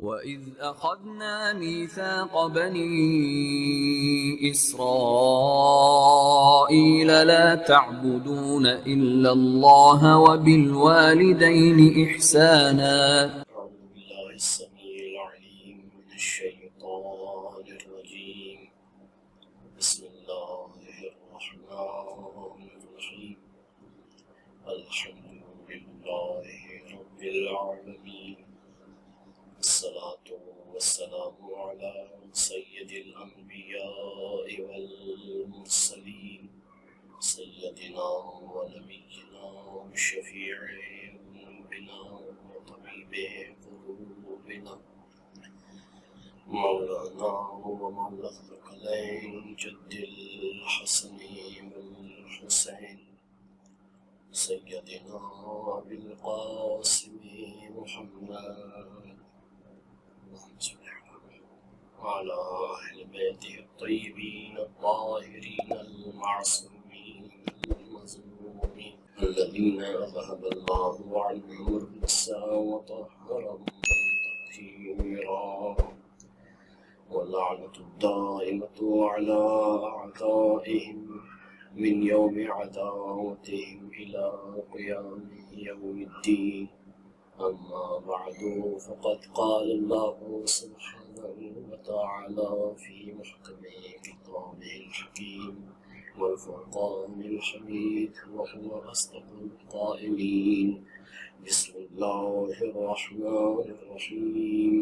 وَإِذْ أَخَذْنَا مِيثَاقَ بَنِي إِسْرَائِيلَ لَا تَعْبُدُونَ إِلَّا اللَّهَ وَبِالْوَالِدَيْنِ إِحْسَانًا. أعوذ بالله السميع العليم من الشيطان الرجيم. بسم الله الرحمن الرحيم. الحمد لله رب العالمين، الصلاة والسلام على سيد الأنبياء والمرسلين، سيدنا ونبينا وشفيع ذنوبنا وطبيب قلوبنا مولانا ومولى الثقلين جد الحسن والحسين سيدنا أبي القاسم محمد وعلى أهل بيته الطيبين الطاهرين المعصومين المظلومين الذين ذهب الله عنهم الرجس وطهرهم تطهيرا، واللعنة الدائمة على أعدائهم من يوم عداوتهم إلى قيام يوم الدين. أما بعد، فقد قال الله سبحانه وتعالى في محكم كتابه الحكيم والفرقان الحميد، وهو أصدق القائلين: بسم الله الرحمن الرحيم.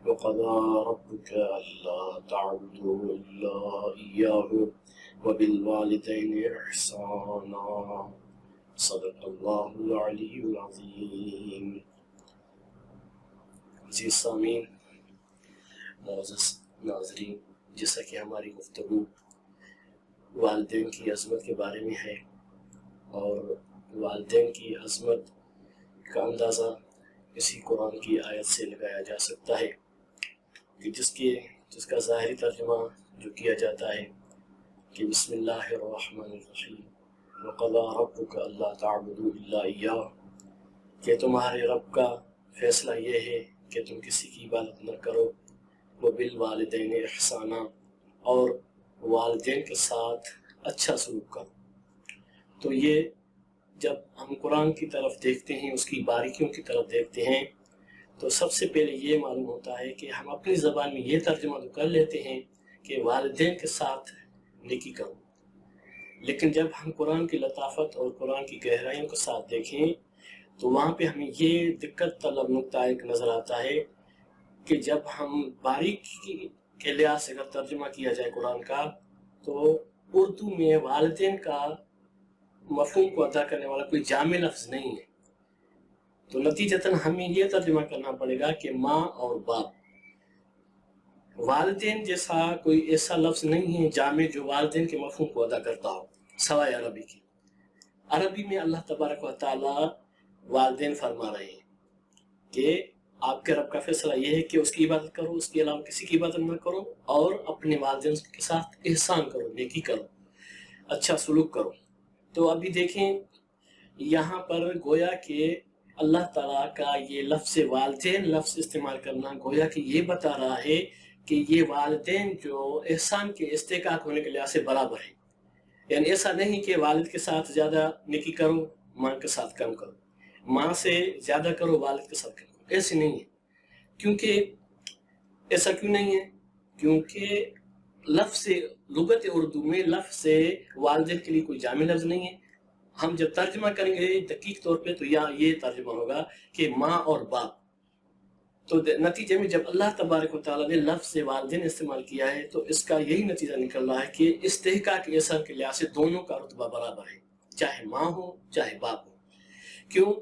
وقضى ربك ألا تعبدوا إلا إياه وبالوالدين إحسانا. صدق الله العلي العظيم. عزیز سامعین، معزز ناظرین، جیسا کہ ہماری گفتگو والدین کی عظمت کے بارے میں ہے، اور والدین کی عظمت کا اندازہ اسی قرآن کی آیت سے لگایا جا سکتا ہے کہ جس کا ظاہری ترجمہ جو کیا جاتا ہے کہ بسم اللہ الرحمن الرحیم وقضى ربك الا تعبدوا الا اياه، کہ تمہارے رب کا فیصلہ یہ ہے کہ تم کسی کی عبادت نہ کرو، وبالوالدین احسانا، اور والدین کے ساتھ اچھا سلوک کرو۔ تو یہ جب ہم قرآن کی طرف دیکھتے ہیں، اس کی باریکیوں کی طرف دیکھتے ہیں، تو سب سے پہلے یہ معلوم ہوتا ہے کہ ہم اپنی زبان میں یہ ترجمہ تو کر لیتے ہیں کہ والدین کے ساتھ نیکی کرو، لیکن جب ہم قرآن کی لطافت اور قرآن کی گہرائیوں کے ساتھ دیکھیں تو وہاں پہ ہمیں یہ دقت طلب نقطہ ایک نظر آتا ہے کہ جب ہم باریکی کے لحاظ سے اگر ترجمہ کیا جائے قرآن کا، تو اردو میں والدین کا مفہوم کو ادا کرنے والا کوئی جامع لفظ نہیں ہے، تو نتیجتاً ہمیں یہ ترجمہ کرنا پڑے گا کہ ماں اور باپ۔ والدین جیسا کوئی ایسا لفظ نہیں ہے جامع جو والدین کے مفہوم کو ادا کرتا ہو سوائے عربی کی۔ عربی میں اللہ تبارک و تعالی والدین فرما رہے ہیں کہ آپ کے رب کا فیصلہ یہ ہے کہ اس کی عبادت کرو، اس کے علاوہ کسی کی عبادت نہ کرو، اور اپنے والدین کے ساتھ احسان کرو، نیکی کرو، اچھا سلوک کرو۔ تو ابھی دیکھیں یہاں پر گویا کہ اللہ تعالیٰ کا یہ لفظ والدین لفظ استعمال کرنا گویا کہ یہ بتا رہا ہے کہ یہ والدین جو احسان کے استحقاق ہونے کے لحاظ سے برابر ہیں، یعنی ایسا نہیں کہ والد کے ساتھ زیادہ نیکی کرو، ماں کے ساتھ کم کرو، ماں سے زیادہ کرو، والد کے ساتھ کم کرو، ایسے نہیں ہے۔ کیونکہ ایسا کیوں نہیں ہے؟ کیونکہ لفظ لغت اردو میں لفظ والدین کے لیے کوئی جامع لفظ نہیں ہے۔ ہم جب ترجمہ کریں گے دقیق طور پہ تو یہ ترجمہ ہوگا کہ ماں اور باپ۔ تو نتیجے میں جب اللہ تبارک و تعالیٰ نے لفظ والدین استعمال کیا ہے تو اس کا یہی نتیجہ نکل رہا ہے کہ استحقاق کے احسان کے لحاظ سے دونوں کا رتبہ برابر ہے، چاہے ماں ہو چاہے باپ ہو۔ کیوں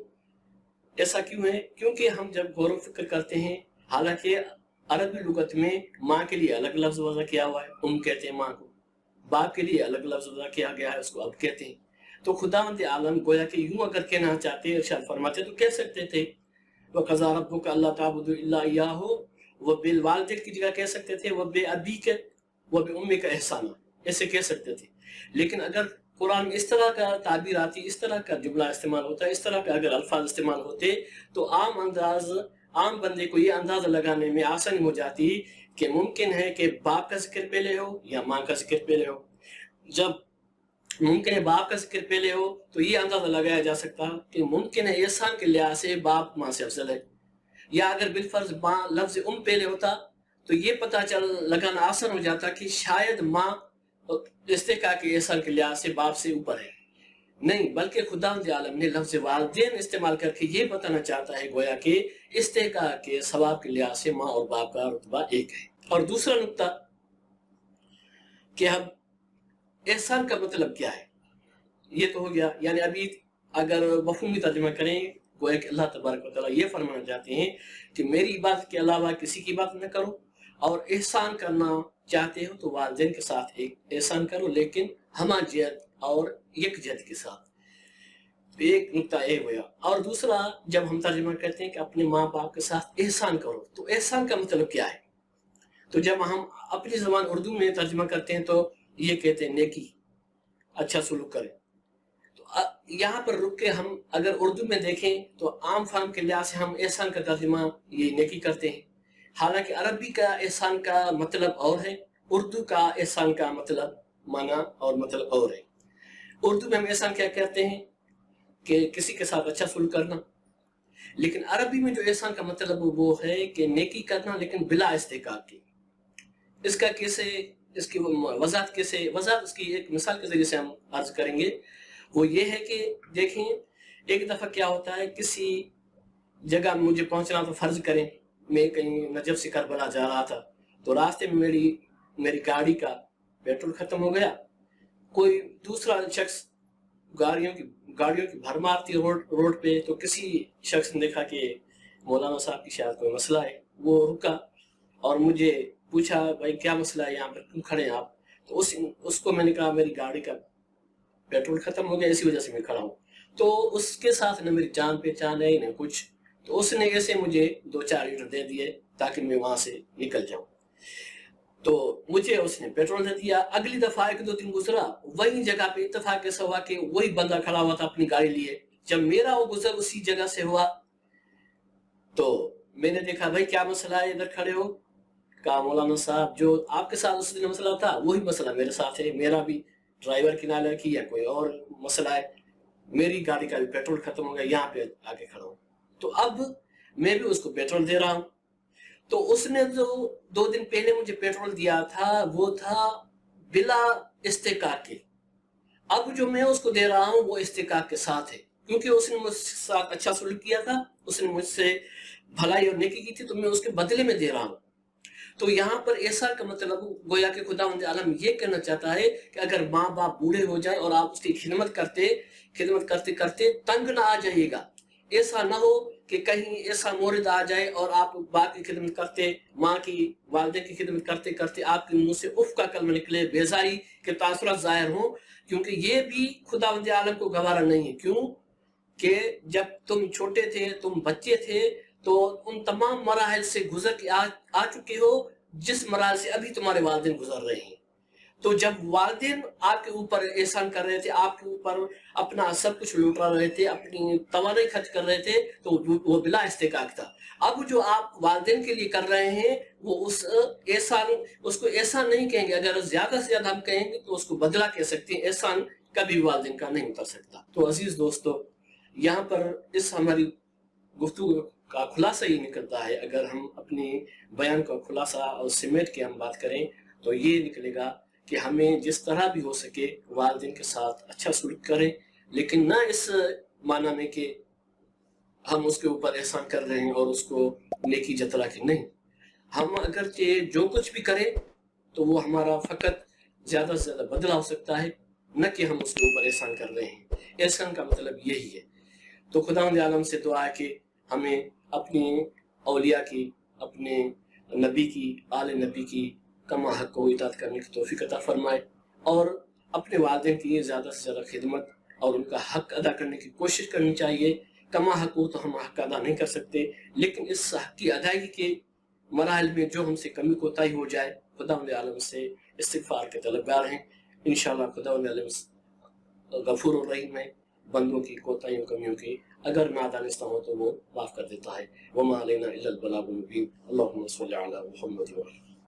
ایسا کیوں ہے؟ کیونکہ ہم جب غور و فکر کرتے ہیں، حالانکہ عربی لغت میں ماں کے لیے الگ لفظ وضع کیا ہوا ہے، کہتے ہیں ماں کو، باپ کے لیے الگ لفظ وضع کیا گیا ہے، اس کو اب کہتے ہیں۔ تو خداوند عالم گویا کہ یوں اگر کہنا چاہتے ارشاد فرماتے تو کہہ سکتے تھے وَقَضَىٰ رَبُّكَ أَلَّا تَعْبُدُوا إِلَّا إِيَّاهُ، وَبِالْوَالِدَيْنِ کی جگہ کہہ سکتے تھے وَبِأَبِيكَ وَبِأُمِّكَ إِحْسَانًا، ایسے کہہ سکتے تھے۔ لیکن اگر قرآن میں اس طرح کا تعبیر آتی، اس طرح کا جملہ استعمال ہوتا ہے، اس طرح کا اگر الفاظ استعمال ہوتے تو عام आम बंदे को ये अंदाजा लगाने में आसानी हो जाती कि मुमकिन है कि बाप का जिक्र पहले हो या माँ का जिक्र पहले हो। जब मुमकिन है बाप का जिक्र पहले हो तो ये अंदाजा लगाया जा सकता कि मुमकिन है एहसान के लिहाज से बाप माँ से अफजल है, या अगर बिलफर्ज माँ लफ्ज पहले होता तो ये पता लगाना आसान हो जाता कि शायद माँ इस्तेका के एहसान के लिहाज से बाप से ऊपर है। नहीं, बल्कि खुदावंद आलम ने लफ्ज वालिदैन इस्तेमाल करके ये बताना चाहता है गोया कि इस्तेका के सवाब के लिहाज से माँ और बाप का रुतबा एक है। और दूसरा नुक्ता कि हम एहसान का मतलब क्या है, ये तो हो गया। यानी अभी अगर मफहूमी तर्जुमा करें, गोया कि अल्लाह तबारक व तआला ये फरमाना चाहते हैं कि मेरी इबादत के अलावा किसी की इबादत न करो, और एहसान करना चाहते हो तो वालिदैन के साथ एक एहसान करो, लेकिन हमाजियत और यकजहत के साथ। तो एक नुक्ता ये हुआ। और दूसरा, जब हम तर्जुमा करते हैं कि अपने माँ बाप के साथ एहसान करो, तो एहसान का मतलब क्या है? तो जब हम अपनी ज़बान उर्दू में तर्जुमा करते हैं तो ये कहते हैं नेकी, अच्छा सुलूक करें। तो यहाँ पर रुक के हम अगर उर्दू में देखें तो आम फाहम के लिहाज से हम एहसान का तर्जुमा ये नेकी करते हैं, हालांकि अरबी का एहसान का मतलब और है, उर्दू का एहसान का मतलब माना और मतलब और है। उर्दू में हम एहसान क्या कहते हैं कि किसी के साथ अच्छा सुलूक करना, लेकिन अरबी में जो एहसान का मतलब वो है कि नेकी करना, लेकिन बिला इस्तेकाक की। इसका कैसे, इसकी वजाहत कैसे, वजाहत इसकी एक मिसाल के जरिए से हम अर्ज करेंगे। वो ये है कि देखें, एक दफ़ा क्या होता है, किसी जगह मुझे पहुंचना, तो फर्ज करें मैं कहीं नजफ से करबला जा रहा था, तो रास्ते में मेरी गाड़ी का पेट्रोल खत्म हो गया। कोई दूसरा शख्स गाड़ियों की भरमार थी रोड पे, तो किसी शख्स ने देखा कि मौलाना साहब की शायद कोई मसला है। वो रुका और मुझे पूछा, भाई क्या मसला है, यहाँ पर क्यों खड़े हैं आप? तो उसको मैंने कहा मेरी गाड़ी का पेट्रोल खत्म हो गया, इसी वजह से मैं खड़ा हूँ। तो उसके साथ न मेरी जान पहचान है न कुछ, तो उसने ऐसे मुझे 2-4 लीटर दे दिए ताकि मैं वहां से निकल जाऊं। तो मुझे उसने पेट्रोल दे दिया। अगली दफा 1-2 दिन गुजरा, वही जगह पे इत्तेफाक ऐसा हुआ कि वही बंदा खड़ा हुआ था अपनी गाड़ी लिए। जब मेरा वो गुजर उसी जगह से हुआ तो मैंने देखा, भाई क्या मसला है, इधर खड़े हो? कहा मौलाना साहब, जो आपके साथ उस दिन मसला था वही मसला मेरे साथ है, मेरा भी ड्राइवर की नाले की या कोई और मसला है, मेरी गाड़ी का भी पेट्रोल खत्म हो गया, यहाँ पे आके खड़ा हूँ। तो अब मैं भी उसको पेट्रोल दे रहा हूँ। तो उसने जो 2 दिन पहले मुझे पेट्रोल दिया था वो था बिला इस्तेकाक के। अब जो मैं उसको दे रहा हूँ वो इस्तेकाक के साथ है, क्योंकि उसने मुझसे साथ अच्छा सलूक किया था, उसने मुझसे भलाई और नेकी की थी, तो मैं उसके बदले में दे रहा हूँ। तो यहाँ पर एहसान का मतलब गोया कि खुदावंद आलम ये कहना चाहता है कि अगर माँ बाप बूढ़े हो जाए और आप उसकी खिदमत करते करते तंग ना आ जाइएगा। ऐसा ना हो कि कहीं ऐसा मोर्द आ जाए और आप बाप की खिदमत करते, माँ की, वालिदैन की खिदमत करते करते आपके मुंह से उफ का कलमा निकले, बेजारी के तासुरात जाहिर हो, क्योंकि ये भी खुदावंद आलम को गवारा नहीं है। क्यों कि जब तुम छोटे थे, तुम बच्चे थे, तो उन तमाम मराहल से गुजर के आ चुके हो जिस मराहल से अभी तुम्हारे वालिदैन गुजर रहे हैं। तो जब वालिदैन आपके ऊपर एहसान कर रहे थे, आपके ऊपर अपना सब कुछ लुटा रहे थे, अपनी तवानाई खर्च कर रहे थे, तो वो बिला इस्तेकाक था। अब जो आप वालिदैन के लिए कर रहे हैं वो उस एहसान, उसको एहसान नहीं कहेंगे। अगर ज्यादा से ज्यादा हम कहेंगे तो उसको बदला कह सकते हैं। एहसान कभी वालिदैन का नहीं उतर सकता। तो अजीज दोस्तों, यहाँ पर इस हमारी गुफ्तगू का खुलासा ये निकलता है, अगर हम अपने बयान का खुलासा और सिमेट के हम बात करें तो ये निकलेगा कि हमें जिस तरह भी हो सके वालिदैन के साथ अच्छा सलूक करें, लेकिन ना इस माना में कि हम उसके ऊपर एहसान कर रहे हैं और उसको नेकी जतला के नहीं। हम अगर जो कुछ भी करें तो वो हमारा फकत ज्यादा से ज्यादा बदला हो सकता है, न कि हम उसके ऊपर एहसान कर रहे हैं। एहसान का मतलब यही है। तो खुदावंद आलम से दुआ है कि हमें अपनी औलिया की, अपने नबी की, आले नबी की कमा हक को इताअत करने की तौफीक अता फरमाए, और अपने वालिदैन की ज़्यादा से ज़्यादा खिदमत और उनका हक अदा करने की कोशिश करनी चाहिए। कमा हक हो तो हम हक अदा नहीं कर सकते, लेकिन इस हक की अदायगी के मराहल में जो हमसे कमी कोताही हो जाए, खुदावंद आलम से इस्तिग़फ़ार के तलबगार हैं। इंशाअल्लाह खुदावंद आलम गफूर और रहीम है, बंदों की कोताहियों कमियों की اگر نادانستہ ہو تو وہ معاف کر دیتا ہے. وما علینا الا البلاغ المبین. اللہم صلی علی محمد و علی